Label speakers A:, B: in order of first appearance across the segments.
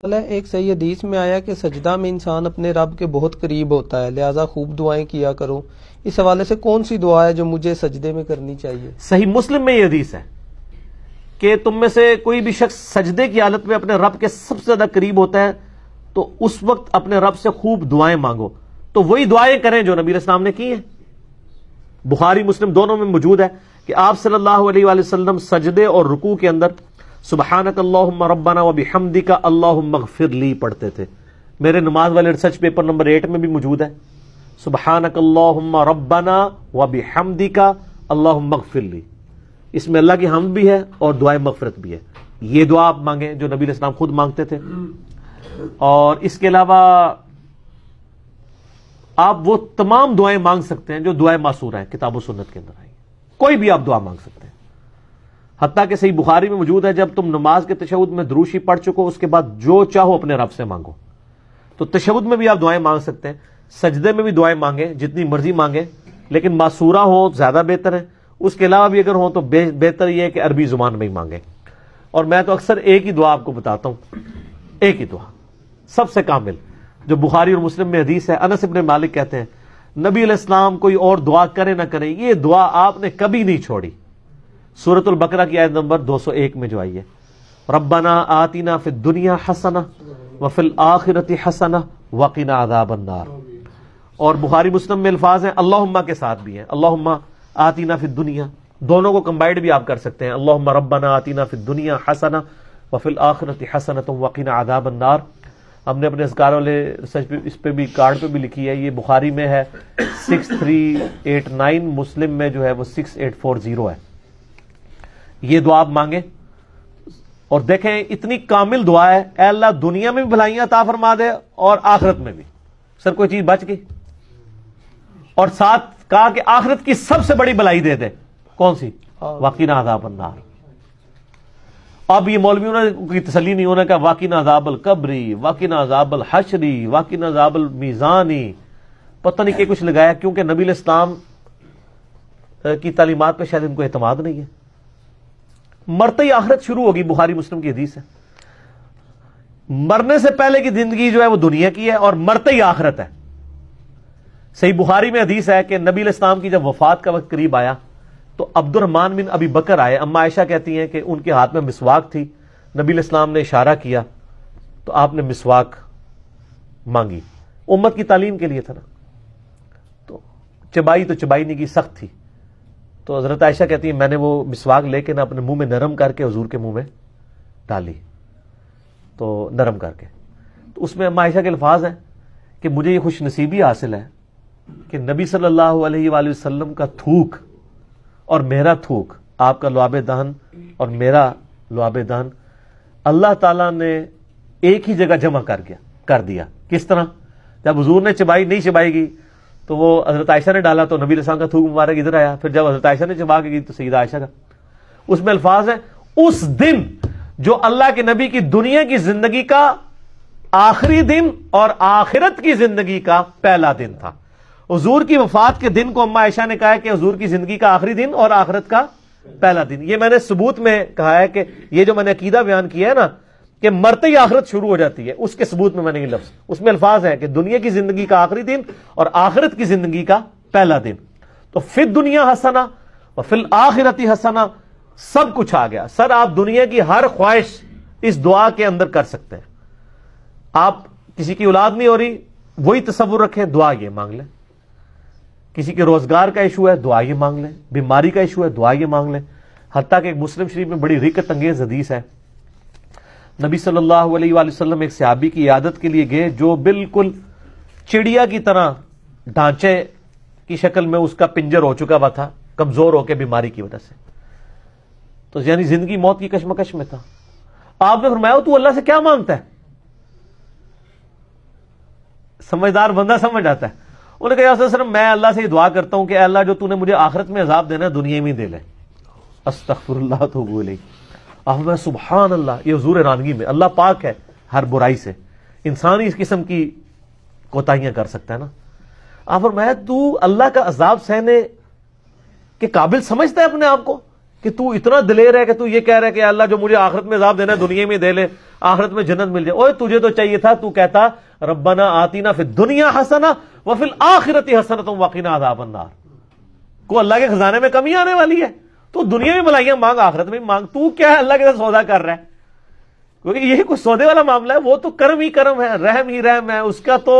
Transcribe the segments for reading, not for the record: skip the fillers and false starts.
A: ایک صحیح حدیث میں آیا کہ سجدہ میں انسان اپنے رب کے بہت قریب ہوتا ہے، لہٰذا خوب دعائیں کیا کرو۔ اس حوالے سے کون سی دعا ہے جو مجھے سجدے میں کرنی چاہیے؟
B: صحیح مسلم میں یہ حدیث ہے کہ تم میں سے کوئی بھی شخص سجدے کی حالت میں اپنے رب کے سب سے زیادہ قریب ہوتا ہے تو اس وقت اپنے رب سے خوب دعائیں مانگو، تو وہی دعائیں کریں جو نبی علیہ السلام نے کی ہیں۔ بخاری مسلم دونوں میں موجود ہے کہ آپ صلی اللہ علیہ وآلہ وسلم سجدے اور رکوع کے اندر سبحانک اللہم ربنا وبحمدک اللہم اغفر لی پڑھتے تھے۔ میرے نماز والے ریسرچ پیپر نمبر 8 میں بھی موجود ہے، سبحانک اللہم ربنا وبحمدک اللہم اغفر لی۔ اس میں اللہ کی حمد بھی ہے اور دعائیں مغفرت بھی ہے۔ یہ دعا آپ مانگیں جو نبی علیہ السلام خود مانگتے تھے، اور اس کے علاوہ آپ وہ تمام دعائیں مانگ سکتے ہیں جو دعائیں معصورہ ہیں، کتاب و سنت کے اندر آئی، کوئی بھی آپ دعا مانگ سکتے ہیں۔ حتیٰ کہ صحیح بخاری میں موجود ہے جب تم نماز کے تشہد میں دروشی پڑھ چکو اس کے بعد جو چاہو اپنے رب سے مانگو۔ تو تشہد میں بھی آپ دعائیں مانگ سکتے ہیں، سجدے میں بھی دعائیں مانگیں، جتنی مرضی مانگیں، لیکن معصورہ ہو زیادہ بہتر ہے۔ اس کے علاوہ بھی اگر ہوں تو بہتر یہ ہے کہ عربی زبان میں ہی مانگیں۔ اور میں تو اکثر ایک ہی دعا آپ کو بتاتا ہوں، ایک ہی دعا سب سے کامل، جو بخاری اور مسلم میں حدیث ہے۔ انس بن مالک کہتے ہیں نبی علیہ السلام کوئی اور دعا کرے نہ کرے، یہ دعا آپ نے کبھی نہیں چھوڑی۔ سورۃ البقرہ کی آیت نمبر 201 میں جو آئی ہے، ربنا آتنا فی الدنیا حسنہ وفی الآخرۃ حسنہ وقنا عذاب النار۔ اور بخاری مسلم میں الفاظ ہیں اللہم کے ساتھ بھی ہیں، اللہم آتنا فی الدنیا، دونوں کو کمبائنڈ بھی آپ کر سکتے ہیں، اللہم ربنا آتنا فی الدنیا حسنہ وفی الآخرۃ حسنہ وقنا عذاب النار۔ ہم نے اپنے اذکار والے ریسرچ پہ اس پہ بھی کارڈ پہ بھی لکھی ہے، یہ بخاری میں ہے 6389، مسلم میں جو ہے وہ 6840 ہے۔ یہ دعا آپ مانگیں اور دیکھیں اتنی کامل دعا ہے، اے اللہ دنیا میں بھی بھلائیاں عطا فرما دے اور آخرت میں بھی۔ سر کوئی چیز بچ گئی؟ اور ساتھ کہا کہ آخرت کی سب سے بڑی بھلائی دے دے، کون سی؟ وقنا عذاب النار۔ اب یہ مولویوں نے کی تسلی نہیں ہونا کہ وقنا عذاب القبری، وقنا عذاب الحشری، وقنا عذاب المیزانی، پتہ نہیں کہ کچھ لگایا، کیونکہ نبی علیہ السلام کی تعلیمات پہ شاید ان کو اعتماد نہیں ہے۔ مرتے ہی آخرت شروع ہوگی، بخاری مسلم کی حدیث ہے۔ مرنے سے پہلے کی زندگی جو ہے وہ دنیا کی ہے اور مرتے ہی آخرت ہے۔ صحیح بخاری میں حدیث ہے کہ نبی علیہ السلام کی جب وفات کا وقت قریب آیا تو عبد الرحمن بن ابی بکر آئے۔ اما عائشہ کہتی ہیں کہ ان کے ہاتھ میں مسواک تھی، نبی علیہ السلام نے اشارہ کیا تو آپ نے مسواک مانگی، امت کی تعلیم کے لیے تھا نا، تو چبائی نہیں کی، سخت تھی۔ تو حضرت عائشہ کہتی ہیں میں نے وہ مسواک لے کے نا اپنے منہ میں نرم کر کے حضور کے منہ میں ڈالی، تو نرم کر کے، تو اس میں اما عائشہ کے الفاظ ہیں کہ مجھے یہ خوش نصیبی حاصل ہے کہ نبی صلی اللہ علیہ وآلہ وسلم کا تھوک اور میرا تھوک، آپ کا لعاب دہن اور میرا لعاب دہن، اللہ تعالیٰ نے ایک ہی جگہ جمع کر دیا۔ کس طرح؟ جب حضور نے چبائی نہیں چبائی گئی تو وہ حضرت عائشہ نے ڈالا تو نبی علیہ السلام کا تھوک مبارک ادھر آیا، پھر جب حضرت عائشہ نے چبا کے گئی تو سیدہ عائشہ کا۔ اس میں الفاظ ہیں اس دن جو اللہ کے نبی کی دنیا کی زندگی کا آخری دن اور آخرت کی زندگی کا پہلا دن تھا۔ حضور کی وفات کے دن کو اما عائشہ نے کہا ہے کہ حضور کی زندگی کا آخری دن اور آخرت کا پہلا دن۔ یہ میں نے ثبوت میں کہا ہے کہ یہ جو میں نے عقیدہ بیان کیا ہے نا کہ مرتے ہی آخرت شروع ہو جاتی ہے، اس کے ثبوت میں نے یہ لفظ، اس میں الفاظ ہے کہ دنیا کی زندگی کا آخری دن اور آخرت کی زندگی کا پہلا دن۔ تو فی الدنیا حسنہ وفی الآخرۃ حسنہ، سب کچھ آ گیا۔ سر آپ دنیا کی ہر خواہش اس دعا کے اندر کر سکتے ہیں۔ آپ کسی کی اولاد نہیں ہو رہی، وہی تصور رکھیں، دعا یہ مانگ لیں۔ کسی کے روزگار کا ایشو ہے، دعا یہ مانگ لیں۔ بیماری کا ایشو ہے، دعا یہ مانگ لیں۔ حتیٰ کہ ایک مسلم شریف میں بڑی رقت انگیز حدیث ہے، نبی صلی اللہ علیہ وآلہ وسلم ایک صحابی کی عیادت کے لیے گئے جو بالکل چڑیا کی طرح ڈھانچے کی شکل میں اس کا پنجر ہو چکا ہوا تھا، کمزور ہو کے بیماری کی وجہ سے، تو یعنی زندگی موت کی کشمکش میں تھا۔ آپ نے فرمایا تو اللہ سے کیا مانگتا ہے؟ سمجھدار بندہ سمجھ آتا ہے۔ انہوں نے کہا صرف میں اللہ سے یہ دعا کرتا ہوں کہ اے اللہ جو تو نے مجھے آخرت میں عذاب دینا ہے دنیا میں دے لے۔ استغفر اللہ تو بولے آپ میں سبحان اللہ، یہ حضور رانگی میں، اللہ پاک ہے ہر برائی سے، انسان ہی اس قسم کی کوتاہیاں کر سکتا ہے نا۔ آپ فرمایا تو اللہ کا عذاب سہنے کے قابل سمجھتا ہے اپنے آپ کو کہ تو اتنا دلیر ہے کہ تو یہ کہہ رہا ہے کہ اللہ جو مجھے آخرت میں عذاب دینا ہے دنیا میں دے لے، آخرت میں جنت مل جائے۔ اوے تجھے تو چاہیے تھا تو کہتا ربنا آتینا فی الدنیا حسنہ وفی الآخرۃ حسنۃ وقنا عذاب النار۔ کو اللہ کے خزانے میں کمی آنے والی ہے؟ تو دنیا میں بھلائیاں مانگ، آخرت میں مانگ، تو کیا ہے اللہ کے ساتھ سودا کر رہا ہے؟ کیونکہ یہ کوئی سودے والا معاملہ ہے، وہ تو کرم ہی کرم ہے، رحم ہی رحم ہے، اس کا تو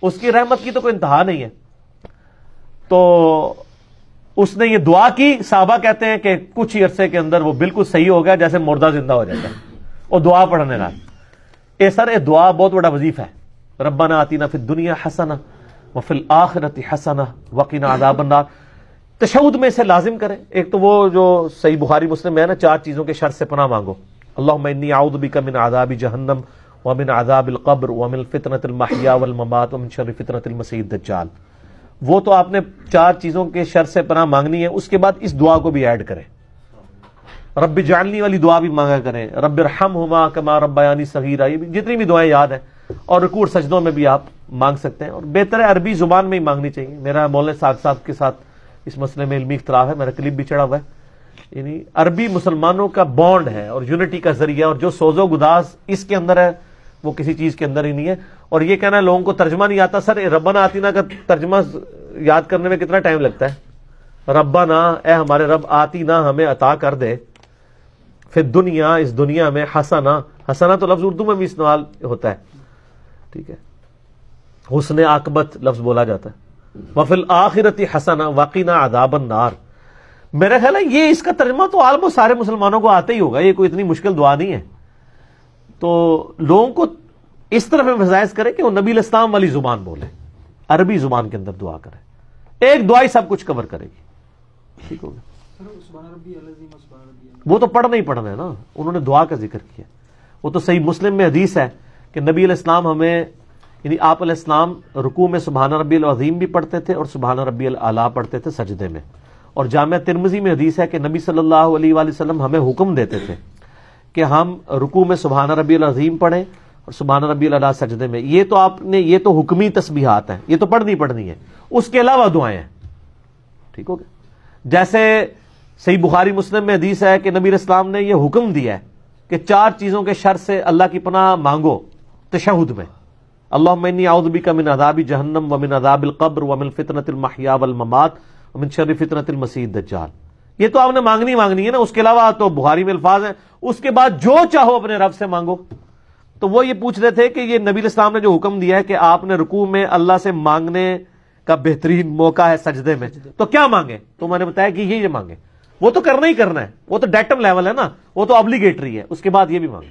B: اس کی رحمت کی تو کوئی انتہا نہیں ہے۔ تو اس نے یہ دعا کی، صحابہ کہتے ہیں کہ کچھ ہی عرصے کے اندر وہ بالکل صحیح ہو گیا، جیسے مردہ زندہ ہو جاتا ہے، اور دعا پڑھنے لگا۔ اے سر، یہ دعا بہت بڑا وظیفہ ہے، ربنا آتینا فی الدنیا حسنہ وفی الآخرۃ حسنہ وقنا عذاب النار۔ تشہد میں اسے لازم کریں۔ ایک تو وہ جو صحیح بخاری مسلم میں ہے نا، 4 چیزوں کے شر سے پناہ مانگو، اللہم انی اعوذ بک من عذاب جہنم ومن عذاب القبر ومن فتنۃ المحیا والممات ومن شر فتنۃ المسیح الدجال۔ وہ تو آپ نے 4 چیزوں کے شر سے پناہ مانگنی ہے، اس کے بعد اس دعا کو بھی ایڈ کریں، رب اجعلنی والی دعا بھی مانگا کریں، رب ارحمہما کما ربیانی صغیرا، یہ جتنی بھی دعائیں یاد ہیں، اور رکوع سجدوں میں بھی آپ مانگ سکتے ہیں، اور بہتر ہے عربی زبان میں ہی مانگنی چاہیے۔ میرا مولانا صاحب کے ساتھ اس مسئلے میں علمی اختلاف ہے، میرا کلپ بھی چڑھا ہوا ہے۔ یعنی عربی مسلمانوں کا بانڈ ہے اور یونٹی کا ذریعہ، اور جو سوز و گداز اس کے اندر ہے وہ کسی چیز کے اندر ہی نہیں ہے۔ اور یہ کہنا ہے لوگوں کو ترجمہ نہیں آتا، سر ربنا آتینا کا ترجمہ یاد کرنے میں کتنا ٹائم لگتا ہے؟ ربنا، اے ہمارے رب، آتینا، ہمیں عطا کر دے، پھر دنیا، اس دنیا میں، حسنہ، حسنہ تو لفظ اردو میں بھی استعمال ہوتا ہے، ٹھیک ہے، حسن عاقبت لفظ بولا جاتا ہے، وفی الآخرۃ حسنہ وقنا عذاب النار۔ میرا خیال ہے یہ اس کا ترجمہ تو آلموسٹ سارے مسلمانوں کو آتا ہی ہوگا، یہ کوئی اتنی مشکل دعا نہیں ہے۔ تو لوگوں کو اس طرف امفسائز کرے کہ وہ نبی علیہ السلام والی زبان بولے، عربی زبان کے اندر دعا کرے، ایک دعا ہی سب کچھ کور کرے گی، ٹھیک ہوگا۔ وہ تو پڑھنا ہی پڑھنا ہے نا، انہوں نے دعا کا ذکر کیا، وہ تو صحیح مسلم میں حدیث ہے کہ نبی علیہ السلام ہمیں، یعنی آپ علیہ السلام رکوع میں سبحان ربی العظیم بھی پڑھتے تھے اور سبحان ربی الاعلیٰ پڑھتے تھے سجدے میں، اور جامعہ ترمذی میں حدیث ہے کہ نبی صلی اللہ علیہ وآلہ وسلم ہمیں حکم دیتے تھے کہ ہم رکوع میں سبحان ربی العظیم پڑھیں اور سبحان ربی الاعلیٰ سجدے میں۔ یہ تو آپ نے، یہ تو حکمی تسبیحات ہیں، یہ تو پڑھنی ہے، اس کے علاوہ دعائیں ہیں، ٹھیک ہو گیا۔ جیسے صحیح بخاری مسلم میں حدیث ہے کہ نبی علیہ السلام نے یہ حکم دیا ہے کہ 4 چیزوں کے شر سے اللہ کی پناہ مانگو تشہد میں، اللہم انی اعوذ بک من عذاب جہنم ومن عذاب القبر ومن فتنۃ المحیا والممات ومن شر فتنۃ المسیح الدجال۔ یہ تو آپ نے مانگنی ہے نا، اس کے علاوہ تو بخاری میں الفاظ ہیں، اس کے بعد جو چاہو اپنے رب سے مانگو۔ تو وہ یہ پوچھ رہے تھے کہ یہ نبی علیہ السلام نے جو حکم دیا ہے کہ آپ نے رکوع میں اللہ سے مانگنے کا بہترین موقع ہے سجدے میں، تو کیا مانگے؟ تو میں نے بتایا کہ یہ مانگے، وہ تو کرنا ہی کرنا ہے، وہ تو ڈیٹم لیول ہے نا، وہ تو obligatory ہے، اس کے بعد یہ بھی مانگے۔